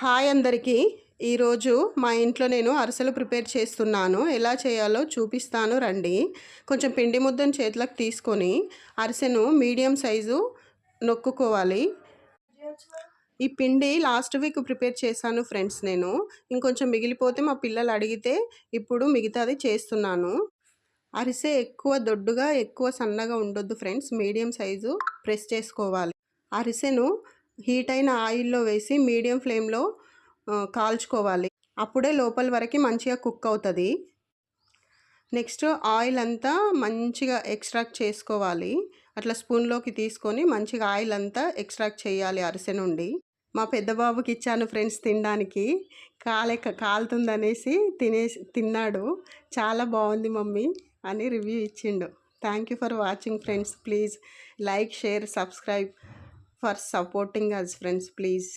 Hi అందరికీ. ఈరోజు మా ఇంట్లో నేను అరిసెలు ప్రిపేర్ చేస్తున్నాను. ఎలా చేయాలో చూపిస్తాను రండి. కొంచెం పిండి ముద్దను చేతులకు తీసుకొని అరిసెను మీడియం సైజు నొక్కుకోవాలి. ఈ పిండి లాస్ట్ వీక్ ప్రిపేర్ చేశాను ఫ్రెండ్స్ నేను. ఇంకొంచెం మిగిలిపోతే మా పిల్లలు అడిగితే ఇప్పుడు మిగతాది చేస్తున్నాను. అరిసె ఎక్కువ దొడ్డుగా ఎక్కువ సన్నగా ఉండొద్దు ఫ్రెండ్స్, మీడియం సైజు ప్రెస్ చేసుకోవాలి. అరిసెను హీట్ అయిన ఆయిల్లో వేసి మీడియం ఫ్లేమ్లో కాల్చుకోవాలి. అప్పుడే లోపల వరకు మంచిగా కుక్ అవుతుంది. నెక్స్ట్ ఆయిల్ అంతా మంచిగా ఎక్స్ట్రాక్ట్ చేసుకోవాలి. అట్లా స్పూన్లోకి తీసుకొని మంచిగా ఆయిల్ అంతా ఎక్స్ట్రాక్ట్ చేయాలి అరిసె నుండి. మా పెద్ద బాబుకి ఇచ్చాను ఫ్రెండ్స్ తినడానికి. కాలుతుందనేసి తిన్నాడు. చాలా బాగుంది మమ్మీ అని రివ్యూ ఇచ్చిండు. Thank you for watching friends. Please like, share, subscribe for supporting us friends please.